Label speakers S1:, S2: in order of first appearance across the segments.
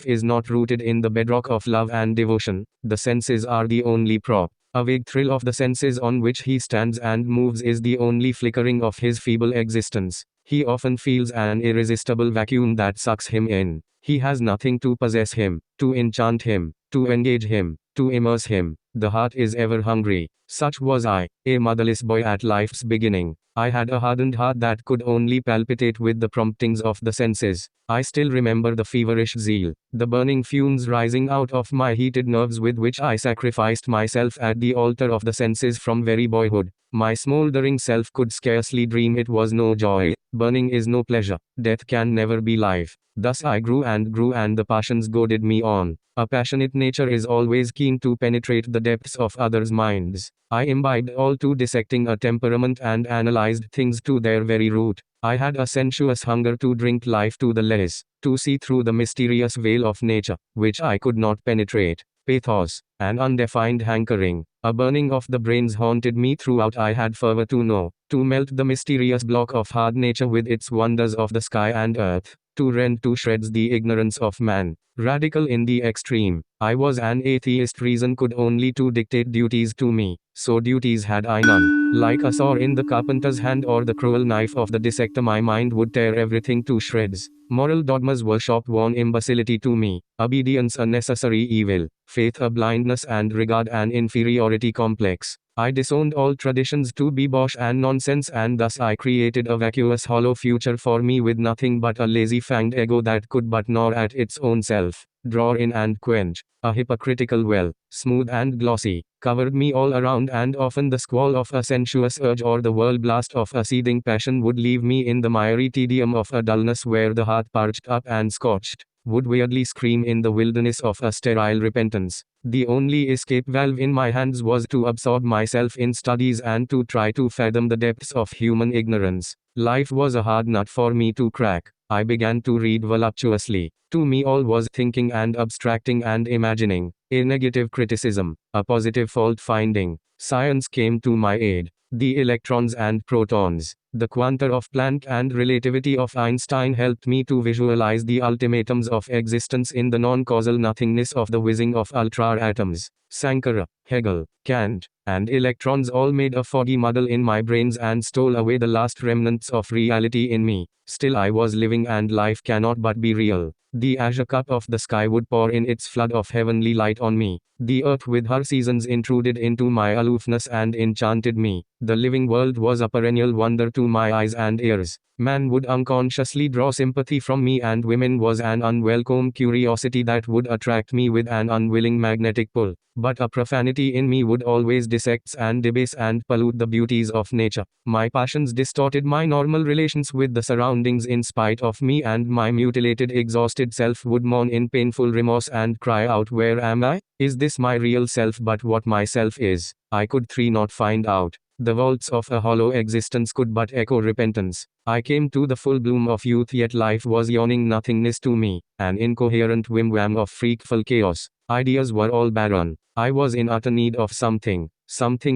S1: is not rooted in the bedrock of love and devotion. The senses are the only prop. A vague thrill of the senses on which he stands and moves is the only flickering of his feeble existence. He often feels an irresistible vacuum that sucks him in. He has nothing to possess him, to enchant him, to engage him, to immerse him. The heart is ever hungry. Such was I, a motherless boy at life's beginning. I had a hardened heart that could only palpitate with the promptings of the senses. I still remember the feverish zeal, the burning fumes rising out of my heated nerves with which I sacrificed myself at the altar of the senses from very boyhood. My smoldering self could scarcely dream it was no joy. Burning is no pleasure. Death can never be life. Thus I grew and the passions goaded me on. A passionate nature is always keen to penetrate the depths of others' minds. I imbibed all too dissecting a temperament and analyzed things to their very root. I had a sensuous hunger to drink life to the less, to see through the mysterious veil of nature, which I could not penetrate. Pathos, an undefined hankering, a burning of the brains haunted me throughout. I had fervor to know, to melt the mysterious block of hard nature with its wonders of the sky and earth, to rend to shreds the ignorance of man. Radical in the extreme, I was an atheist. Reason could only to dictate duties to me, so duties had I none. Like a saw in the carpenter's hand or the cruel knife of the dissector, my mind would tear everything to shreds. Moral dogmas were shop-worn imbecility to me, obedience a necessary evil, faith a blindness, and regard an inferiority complex. I disowned all traditions to be bosh and nonsense, and thus I created a vacuous hollow future for me with nothing but a lazy-fanged ego that could but gnaw at its own self, draw in and quench. A hypocritical well, smooth and glossy, covered me all around, and often the squall of a sensuous urge or the whirlblast of a seething passion would leave me in the miry tedium of a dullness where the heart, parched up and scorched, would weirdly scream in the wilderness of a sterile repentance. The only escape valve in my hands was to absorb myself in studies and to try to fathom the depths of human ignorance. Life was a hard nut for me to crack. I began to read voluptuously. To me all was thinking and abstracting and imagining, a negative criticism, a positive fault-finding. Science came to my aid. The electrons and protons, the quanta of Planck and relativity of Einstein helped me to visualize the ultimatums of existence in the non-causal nothingness of the whizzing of ultra-atoms. Sankara, Hegel, Kant, and electrons all made a foggy muddle in my brains and stole away the last remnants of reality in me. Still I was living, and life cannot but be real. The azure cup of the sky would pour in its flood of heavenly light on me. The earth with her seasons intruded into my aloofness and enchanted me. The living world was a perennial wonder to my eyes and ears. Man would unconsciously draw sympathy from me, and women was an unwelcome curiosity that would attract me with an unwilling magnetic pull. But a profanity in me would always dissect and debase and pollute the beauties of nature. My passions distorted my normal relations with the surroundings in spite of me, and my mutilated, exhausted self would mourn in painful remorse and cry out, "Where am I? Is this my real self?" But what my self is, I could not find out. The vaults of a hollow existence could but echo repentance. I came to the full bloom of youth, yet life was yawning nothingness to me, an incoherent whim-wham of freakful chaos. Ideas were all barren. I was in utter need of something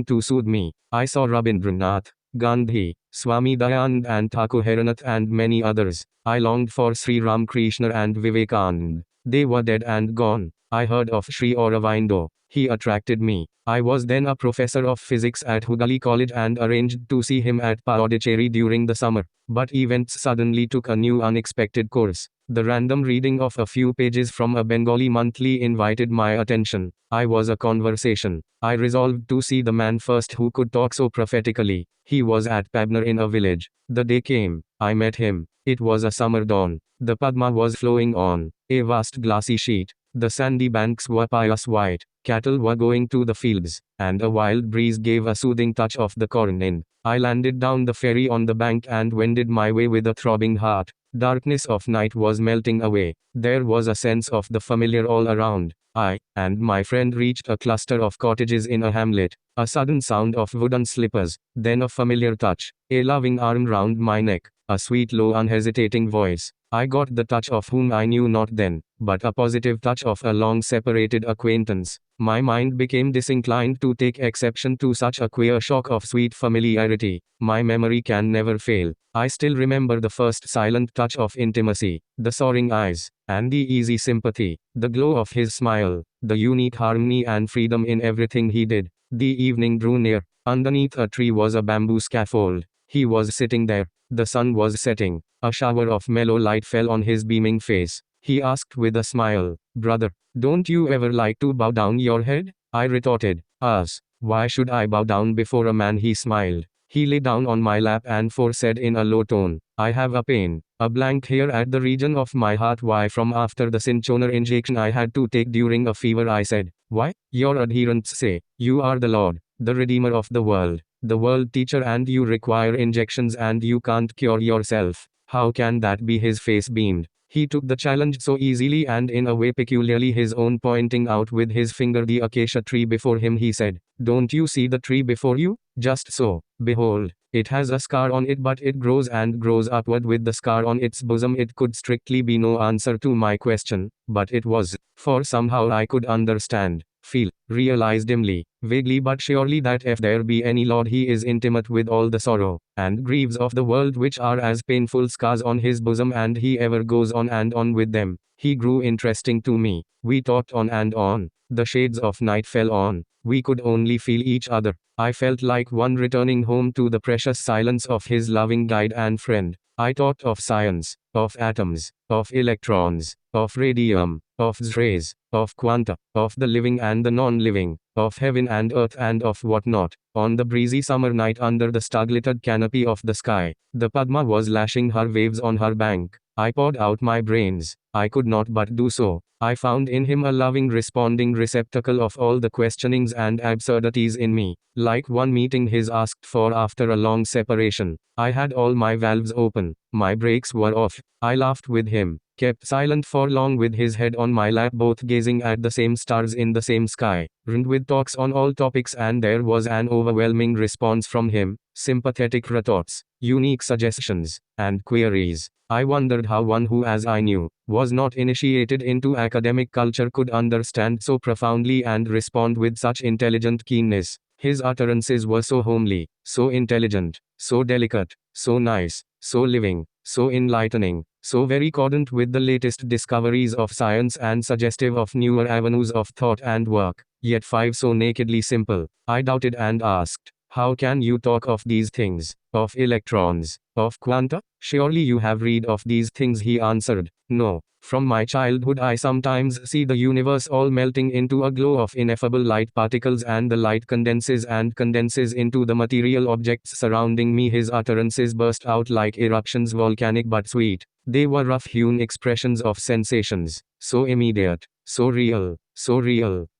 S1: to soothe me. I saw Rabindranath, Gandhi, Swami Dayanand and Thakur and many others. I longed for Sri Ramakrishna and Vivekanand. They were dead and gone. I heard of Sri Aurobindo. He attracted me. I was then a professor of physics at Hooghly College and arranged to see him at Pondicherry during the summer. But events suddenly took a new unexpected course. The random reading of a few pages from a Bengali monthly invited my attention. I was a conversation. I resolved to see the man first who could talk so prophetically. He was at Pabnar in a village. The day came. I met him. It was a summer dawn. The Padma was flowing on a vast glassy sheet. The sandy banks were pious white. Cattle were going to the fields, and a wild breeze gave a soothing touch of the corn in. I landed down the ferry on the bank and wended my way with a throbbing heart. Darkness of night was melting away. There was a sense of the familiar all around. I and my friend reached a cluster of cottages in a hamlet. A sudden sound of wooden slippers, then a familiar touch, a loving arm round my neck. A sweet low unhesitating voice. I got the touch of whom I knew not then, but a positive touch of a long separated acquaintance. My mind became disinclined to take exception to such a queer shock of sweet familiarity. My memory can never fail. I still remember the first silent touch of intimacy, the soaring eyes, and the easy sympathy, the glow of his smile, the unique harmony and freedom in everything he did. The evening drew near. Underneath a tree was a bamboo scaffold. He was sitting there. The sun was setting. A shower of mellow light fell on his beaming face. He asked with a smile, "Brother, don't you ever like to bow down your head?" I retorted, "Us. Why should I bow down before a man?" He smiled. He lay down on my lap and said in a low tone, "I have a pain, a blank here at the region of my heart. Why? From after the cinchona injection I had to take during a fever." I said, "Why? Your adherents say, you are the Lord, the Redeemer of the world teacher, and you require injections and you can't cure yourself. How can that be?" His face beamed. He took the challenge so easily and in a way peculiarly his own, pointing out with his finger the acacia tree before him. He said, "Don't you see the tree before you? Just so. Behold, it has a scar on it, but it grows and grows upward with the scar on its bosom." It could strictly be no answer to my question, but it was, for somehow I could understand, feel, realize dimly, vaguely but surely that if there be any Lord, he is intimate with all the sorrow and griefs of the world, which are as painful scars on his bosom, and he ever goes on and on with them. He grew interesting to me. We talked on and on. The shades of night fell on. We could only feel each other. I felt like one returning home to the precious silence of his loving guide and friend. I talked of science, of atoms, of electrons, of radium, of X-rays, of quanta, of the living and the non-living, of heaven and earth and of what not. On the breezy summer night under the star-glittered canopy of the sky, the Padma was lashing her waves on her bank. I poured out my brains. I could not but do so. I found in him a loving responding receptacle of all the questionings and absurdities in me, like one meeting his asked for after a long separation. I had all my valves open. My brakes were off. I laughed with him, kept silent for long with his head on my lap, both gazing at the same stars in the same sky, ringed with talks on all topics, and there was an overwhelming response from him, sympathetic retorts, unique suggestions, and queries. I wondered how one who, as I knew, was not initiated into academic culture could understand so profoundly and respond with such intelligent keenness. His utterances were so homely, so intelligent, so delicate, so nice, so living, so enlightening, so very accordant with the latest discoveries of science and suggestive of newer avenues of thought and work, yet so nakedly simple. I doubted and asked, "How can you talk of these things, of electrons, of quanta? Surely you have read of these things?" He answered, "No. From my childhood I sometimes see the universe all melting into a glow of ineffable light particles, and the light condenses and condenses into the material objects surrounding me." His utterances burst out like eruptions, volcanic but sweet. They were rough-hewn expressions of sensations, so immediate, so real,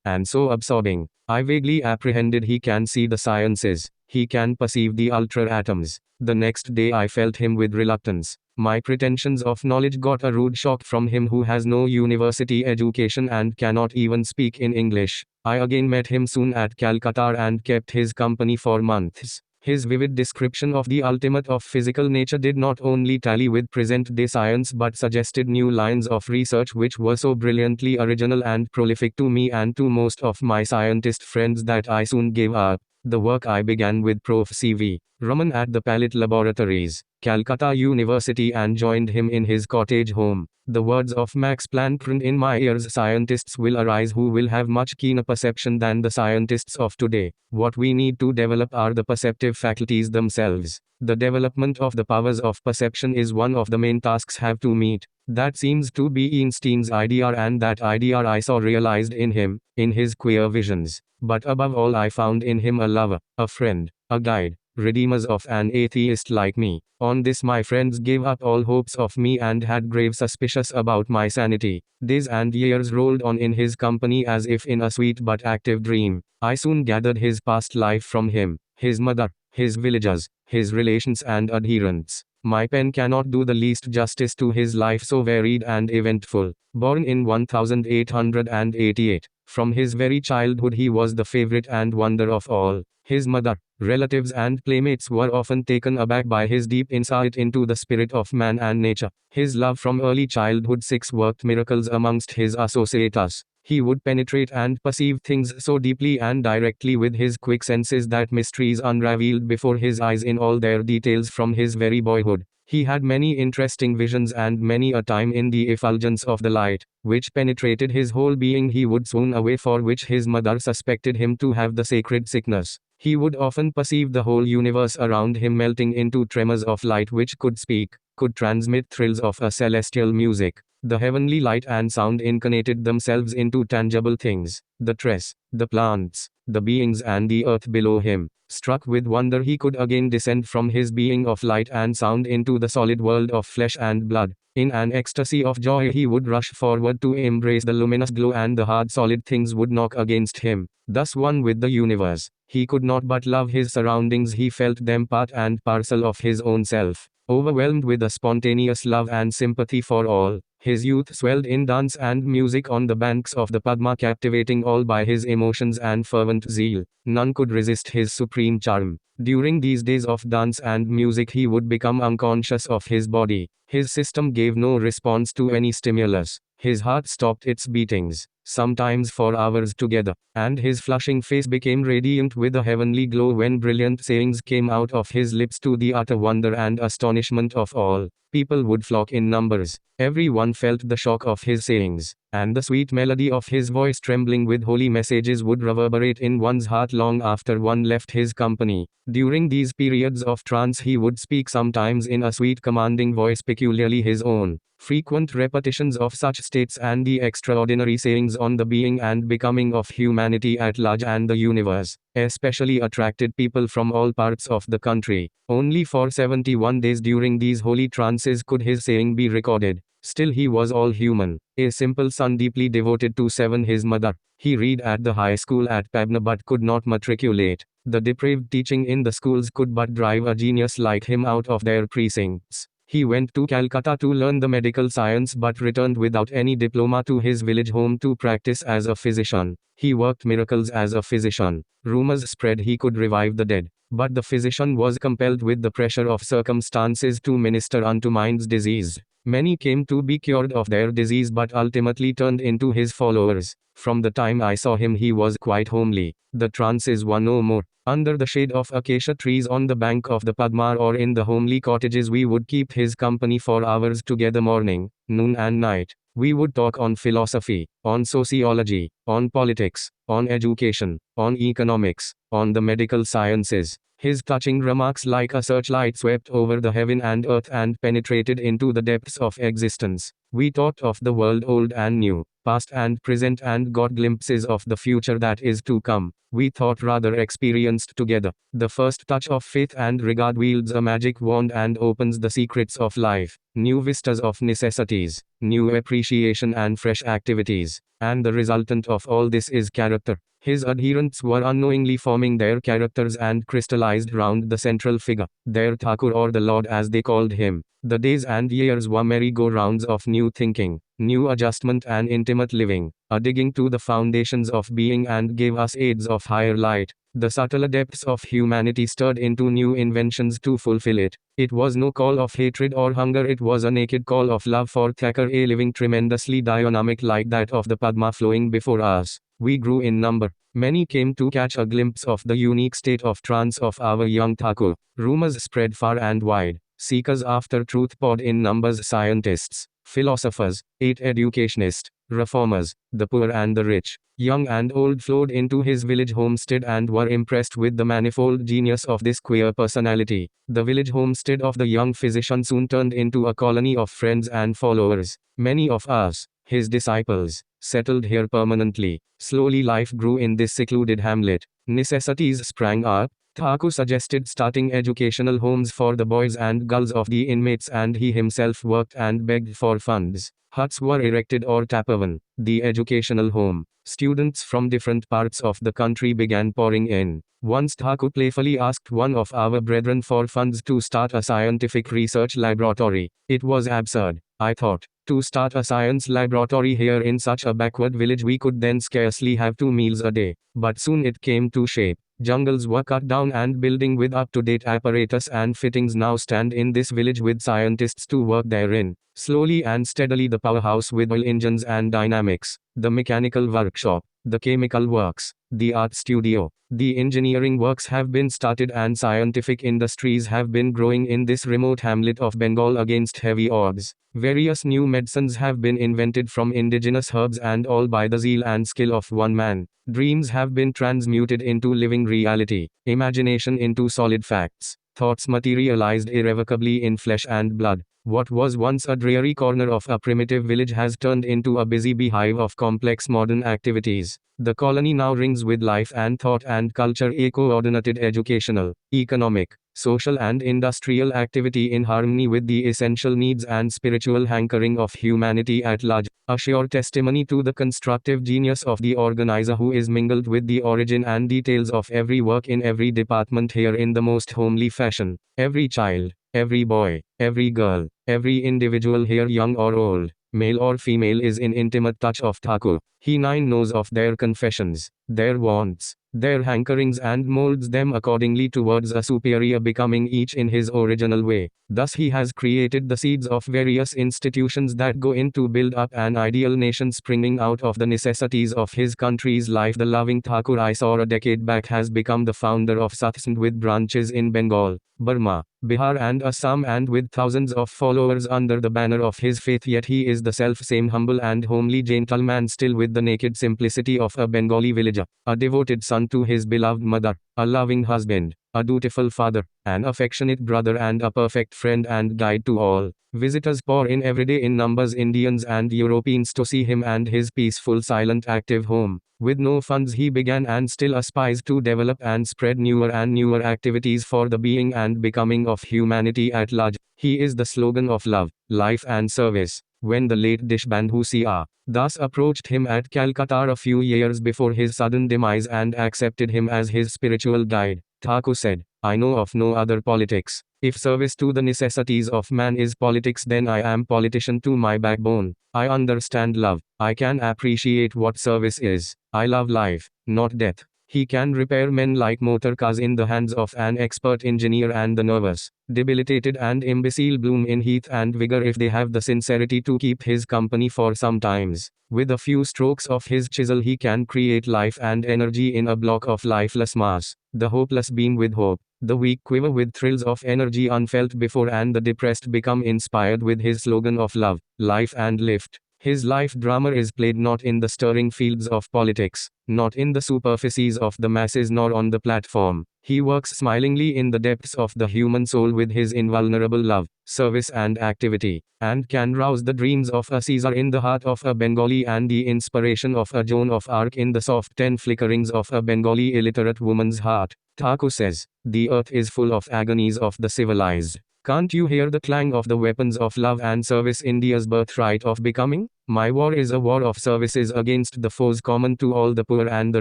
S1: and so absorbing. I vaguely apprehended he can see the sciences, he can perceive the ultra-atoms. The next day I felt him with reluctance. My pretensions of knowledge got a rude shock from him who has no university education and cannot even speak in English. I again met him soon at Calcutta and kept his company for months. His vivid description of the ultimate of physical nature did not only tally with present-day science but suggested new lines of research which were so brilliantly original and prolific to me and to most of my scientist friends that I soon gave up the work I began with Prof. C.V. Raman at the Palette Laboratories, Calcutta University, and joined him in his cottage home. The words of Max Planck ring in my ears: "Scientists will arise who will have much keener perception than the scientists of today. What we need to develop are the perceptive faculties themselves. The development of the powers of perception is one of the main tasks have to meet." That seems to be Einstein's idea, and that idea I saw realized in him, in his queer visions. But above all I found in him a lover, a friend, a guide, redeemers of an atheist like me. On this my friends gave up all hopes of me and had grave suspicions about my sanity. Days and years rolled on in his company as if in a sweet but active dream. I soon gathered his past life from him, his mother, his villagers, his relations and adherents. My pen cannot do the least justice to his life so varied and eventful. Born in 1888, from his very childhood he was the favorite and wonder of all. His mother, relatives and playmates were often taken aback by his deep insight into the spirit of man and nature. His love from early childhood six worked miracles amongst his associates. He would penetrate and perceive things so deeply and directly with his quick senses that mysteries unraveled before his eyes in all their details from his very boyhood. He had many interesting visions, and many a time in the effulgence of the light, which penetrated his whole being, he would swoon away, for which his mother suspected him to have the sacred sickness. He would often perceive the whole universe around him melting into tremors of light which could speak, could transmit thrills of a celestial music. The heavenly light and sound incarnated themselves into tangible things, the trees, the plants, the beings and the earth below him. Struck with wonder, he could again descend from his being of light and sound into the solid world of flesh and blood. In an ecstasy of joy he would rush forward to embrace the luminous glow, and the hard solid things would knock against him. Thus one with the universe, he could not but love his surroundings. He felt them part and parcel of his own self. Overwhelmed with a spontaneous love and sympathy for all, his youth swelled in dance and music on the banks of the Padma, captivating all by his emotions and fervent zeal. None could resist his supreme charm. During these days of dance and music he would become unconscious of his body. His system gave no response to any stimulus. His heart stopped its beatings, sometimes for hours together, and his flushing face became radiant with a heavenly glow when brilliant sayings came out of his lips, to the utter wonder and astonishment of all. People would flock in numbers. Everyone felt the shock of his sayings, and the sweet melody of his voice, trembling with holy messages, would reverberate in one's heart long after one left his company. During these periods of trance he would speak sometimes in a sweet commanding voice peculiarly his own. Frequent repetitions of such states and the extraordinary sayings on the being and becoming of humanity at large and the universe, especially attracted people from all parts of the country. Only for 71 days during these holy trances could his saying be recorded. Still he was all human, a simple son deeply devoted to Seven, his mother. He read at the high school at Pabna but could not matriculate. The depraved teaching in the schools could but drive a genius like him out of their precincts. He went to Calcutta to learn the medical science but returned without any diploma to his village home to practice as a physician. He worked miracles as a physician. Rumors spread he could revive the dead, but the physician was compelled with the pressure of circumstances to minister unto minds diseased. Many came to be cured of their disease but ultimately turned into his followers. From the time I saw him he was quite homely. The trances were no more. Under the shade of acacia trees on the bank of the Padma or in the homely cottages we would keep his company for hours together, morning, noon and night. We would talk on philosophy, on sociology, on politics, on education, on economics, on the medical sciences. His touching remarks like a searchlight swept over the heaven and earth and penetrated into the depths of existence. We talked of the world old and new, past and present, and got glimpses of the future that is to come. We thought rather experienced together. The first touch of faith and regard wields a magic wand and opens the secrets of life, new vistas of necessities, new appreciation and fresh activities. And the resultant of all this is character. His adherents were unknowingly forming their characters and crystallized round the central figure, their Thakur, or the Lord as they called him. The days and years were merry-go-rounds of new thinking, new adjustment and intimate living, a digging to the foundations of being, and gave us aids of higher light. The subtler depths of humanity stirred into new inventions to fulfill it. It was no call of hatred or hunger, it was a naked call of love for Thakur, a living tremendously dynamic like that of the Padma flowing before us. We grew in number. Many came to catch a glimpse of the unique state of trance of our young Thakur. Rumors spread far and wide. Seekers after truth poured in numbers. Scientists, philosophers, educationists, reformers, the poor and the rich, young and old flowed into his village homestead and were impressed with the manifold genius of this queer personality. The village homestead of the young physician soon turned into a colony of friends and followers. Many of us, his disciples, settled here permanently. Slowly life grew in this secluded hamlet. Necessities sprang up, Thakur suggested starting educational homes for the boys and girls of the inmates, and he himself worked and begged for funds. Huts were erected or tapavan, the educational home. Students from different parts of the country began pouring in. Once Thakur playfully asked one of our brethren for funds to start a scientific research laboratory. It was absurd, I thought. To start a science laboratory here in such a backward village, we could then scarcely have 2 meals a day. But soon it came to shape. Jungles were cut down and building with up-to-date apparatus and fittings now stand in this village with scientists to work therein. Slowly and steadily the powerhouse with oil engines and dynamics, the mechanical workshop, the chemical works, the art studio, the engineering works have been started, and scientific industries have been growing in this remote hamlet of Bengal against heavy odds. Various new medicines have been invented from indigenous herbs, and all by the zeal and skill of one man. Dreams have been transmuted into living reality, imagination into solid facts, thoughts materialized irrevocably in flesh and blood. What was once a dreary corner of a primitive village has turned into a busy beehive of complex modern activities. The colony now rings with life and thought and culture, a coordinated educational, economic, social and industrial activity in harmony with the essential needs and spiritual hankering of humanity at large, a sure testimony to the constructive genius of the organizer who is mingled with the origin and details of every work in every department here in the most homely fashion. Every child, every boy, every girl, every individual here, young or old, male or female, is in intimate touch of Thakur. He knows of their confessions, their wants, their hankerings, and molds them accordingly towards a superior becoming, each in his original way. Thus he has created the seeds of various institutions that go in to build up an ideal nation springing out of the necessities of his country's life. The loving Thakur I saw a decade back has become the founder of Satsang with branches in Bengal, Burma, Bihar and Assam, and with thousands of followers under the banner of his faith. Yet he is the self-same humble and homely gentleman, still with the naked simplicity of a Bengali villager, a devoted son to his beloved mother, a loving husband, a dutiful father, an affectionate brother, and a perfect friend and guide to all. Visitors pour in every day in numbers, Indians and Europeans, to see him and his peaceful, silent, active home. With no funds he began and still aspires to develop and spread newer and newer activities for the being and becoming of humanity at large. He is the slogan of love, life and service. When the late Deshbandhu C.R. thus approached him at Calcutta a few years before his sudden demise and accepted him as his spiritual guide, Thakur said, "I know of no other politics. If service to the necessities of man is politics, then I am politician to my backbone. I understand love. I can appreciate what service is. I love life, not death." He can repair men like motor cars in the hands of an expert engineer, and the nervous, debilitated and imbecile bloom in health and vigor if they have the sincerity to keep his company for some times. With a few strokes of his chisel he can create life and energy in a block of lifeless mass. The hopeless beam with hope, the weak quiver with thrills of energy unfelt before, and the depressed become inspired with his slogan of love, life and lift. His life drama is played not in the stirring fields of politics, not in the superficies of the masses, nor on the platform. He works smilingly in the depths of the human soul with his invulnerable love, service and activity, and can rouse the dreams of a Caesar in the heart of a Bengali and the inspiration of a Joan of Arc in the soft flickerings of a Bengali illiterate woman's heart. Thakur says, "The earth is full of agonies of the civilized. Can't you hear the clang of the weapons of love and service, India's birthright of becoming? My war is a war of services against the foes common to all the poor and the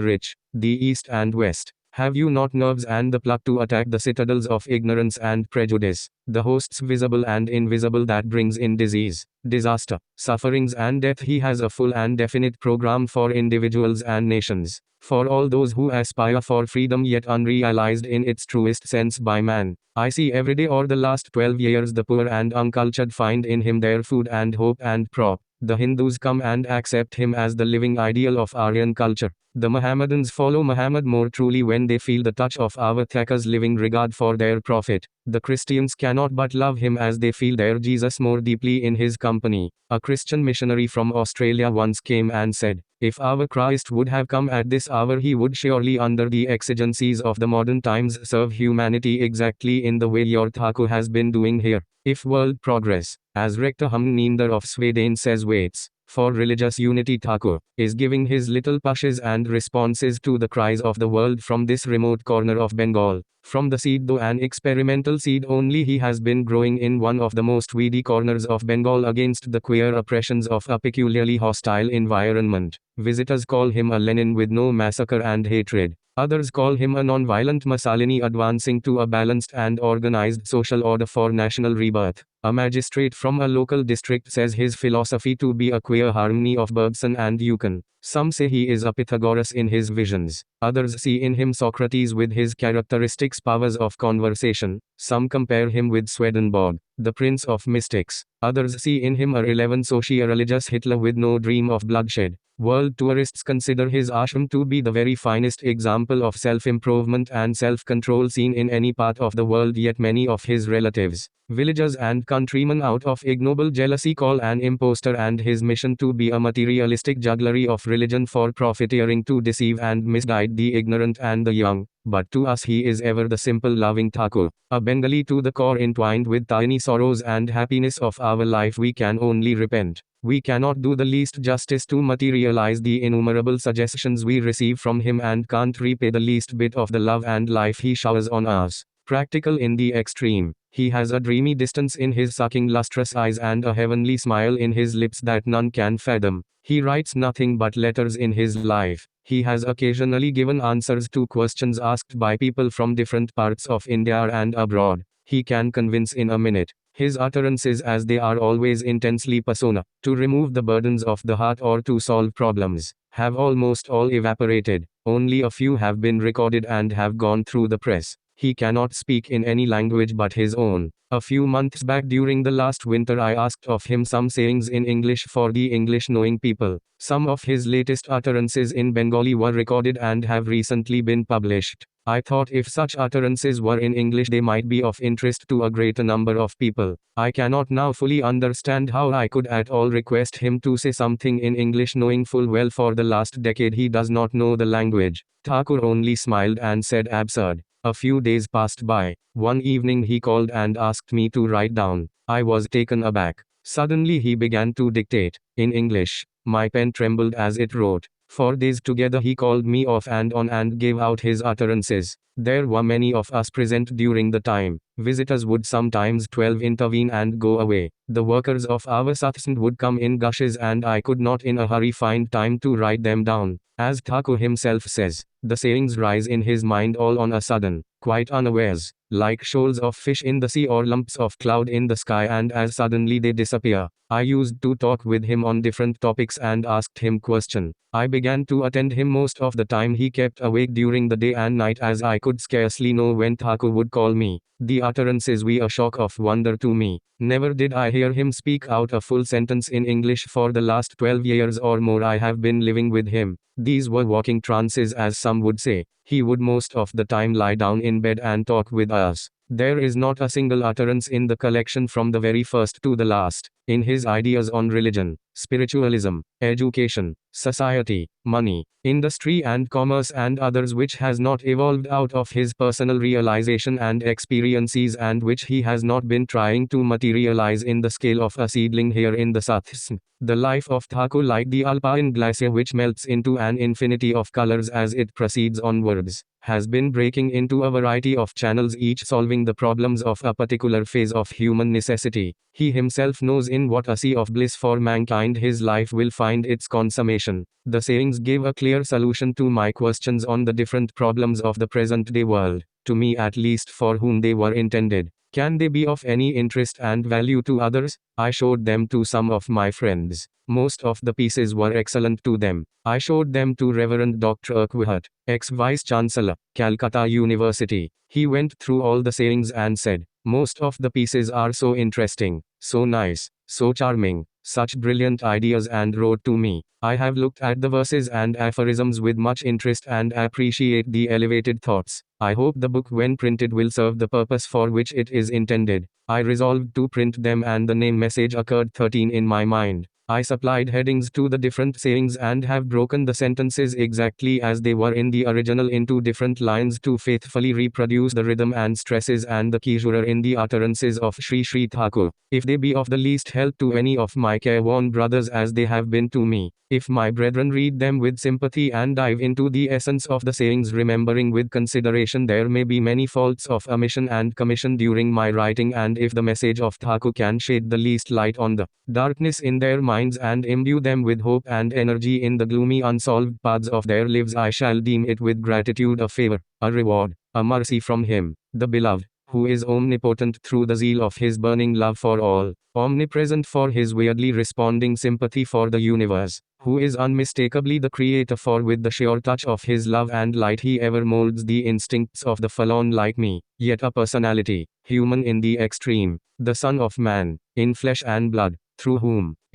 S1: rich, the East and West. Have you not nerves and the pluck to attack the citadels of ignorance and prejudice, the hosts visible and invisible that brings in disease, disaster, sufferings and death?" He has a full and definite program for individuals and nations, for all those who aspire for freedom yet unrealized in its truest sense by man. I see every day or the last 12 years the poor and uncultured find in him their food and hope and prop. The Hindus come and accept him as the living ideal of Aryan culture. The Mohammedans follow Muhammad more truly when they feel the touch of our Thakur's living regard for their prophet. The Christians cannot but love him as they feel their Jesus more deeply in his company. A Christian missionary from Australia once came and said, "If our Christ would have come at this hour, he would surely, under the exigencies of the modern times, serve humanity exactly in the way your Thakur has been doing here. If world progress, as Rector Humninder of Sweden says, waits for religious unity. Thakur is giving his little pushes and responses to the cries of the world from this remote corner of Bengal. From the seed, though an experimental seed only, he has been growing in one of the most weedy corners of Bengal against the queer oppressions of a peculiarly hostile environment. Visitors call him a Lenin with no massacre and hatred. Others call him a non-violent Mussolini advancing to a balanced and organized social order for national rebirth. A magistrate from a local district says his philosophy to be a queer harmony of Bergson and Yukon. Some say he is a Pythagoras in his visions. Others see in him Socrates with his characteristics powers of conversation. Some compare him with Swedenborg, the prince of mystics. Others see in him a irrelevant socio-religious Hitler with no dream of bloodshed. World tourists consider his ashram to be the very finest example of self-improvement and self-control seen in any part of the world, yet many of his relatives, villagers and countrymen out of ignoble jealousy call an impostor and his mission to be a materialistic jugglery of religion for profiteering to deceive and misguide the ignorant and the young. But to us he is ever the simple loving Thakur, a Bengali to the core entwined with tiny sorrows and happiness of our life. We can only repent. We cannot do the least justice to materialize the innumerable suggestions we receive from him and can't repay the least bit of the love and life he showers on us. Practical in the extreme, he has a dreamy distance in his sucking lustrous eyes and a heavenly smile in his lips that none can fathom. He writes nothing but letters in his life. He has occasionally given answers to questions asked by people from different parts of India and abroad. He can convince in a minute. His utterances, as they are always intensely persona, to remove the burdens of the heart or to solve problems, have almost all evaporated. Only a few have been recorded and have gone through the press. He cannot speak in any language but his own. A few months back during the last winter I asked of him some sayings in English for the English-knowing people. Some of his latest utterances in Bengali were recorded and have recently been published. I thought if such utterances were in English they might be of interest to a greater number of people. I cannot now fully understand how I could at all request him to say something in English, knowing full well for the last decade he does not know the language. Thakur only smiled and said absurd. A few days passed by. One evening he called and asked me to write down. I was taken aback. Suddenly he began to dictate, in English. My pen trembled as it wrote. For days together he called me off and on and gave out his utterances. There were many of us present during the time. Visitors would sometimes 12 intervene and go away. The workers of our satsang would come in gushes and I could not in a hurry find time to write them down. As Thakur himself says, the sayings rise in his mind all on a sudden, quite unawares, like shoals of fish in the sea or lumps of cloud in the sky, and as suddenly they disappear. I used to talk with him on different topics and asked him questions. I began to attend him most of the time. He kept awake during the day and night as I could scarcely know when Thakur would call me. The utterances were a shock of wonder to me. Never did I hear him speak out a full sentence in English for the last 12 years or more I have been living with him. These were walking trances, as some would say. He would most of the time lie down in bed and talk with us. There is not a single utterance in the collection from the very first to the last, in his ideas on religion, spiritualism, education, society, money, industry and commerce and others, which has not evolved out of his personal realization and experiences, and which he has not been trying to materialize in the scale of a seedling here in the satsang. The life of Thakur, like the alpine glacier which melts into an infinity of colors as it proceeds onwards, has been breaking into a variety of channels, each solving the problems of a particular phase of human necessity. He himself knows in what a sea of bliss for mankind his life will find its consummation. The sayings gave a clear solution to my questions on the different problems of the present-day world, to me at least, for whom they were intended. Can they be of any interest and value to others? I showed them to some of my friends. Most of the pieces were excellent to them. I showed them to Reverend Dr. Urquhart, ex-Vice-Chancellor, Calcutta University. He went through all the sayings and said, most of the pieces are so interesting, so nice, so charming, such brilliant ideas, and wrote to me. I have looked at the verses and aphorisms with much interest and appreciate the elevated thoughts. I hope the book, when printed, will serve the purpose for which it is intended. I resolved to print them, and the name message occurred 13 in my mind. I supplied headings to the different sayings and have broken the sentences exactly as they were in the original into different lines to faithfully reproduce the rhythm and stresses and the caesura in the utterances of Sri Thakur. If they be of the least help to any of my careworn brothers as they have been to me, if my brethren read them with sympathy and dive into the essence of the sayings, remembering with consideration there may be many faults of omission and commission during my writing, and if the message of Thakur can shed the least light on the darkness in their minds and imbue them with hope and energy in the gloomy unsolved paths of their lives, I shall deem it with gratitude a favor, a reward, a mercy from Him, the Beloved, who is omnipotent through the zeal of His burning love for all, omnipresent for His weirdly responding sympathy for the universe, who is unmistakably the Creator, for with the sure touch of His love and light He ever molds the instincts of the fallen like me, yet a personality, human in the extreme, the Son of Man, in flesh and blood, through whom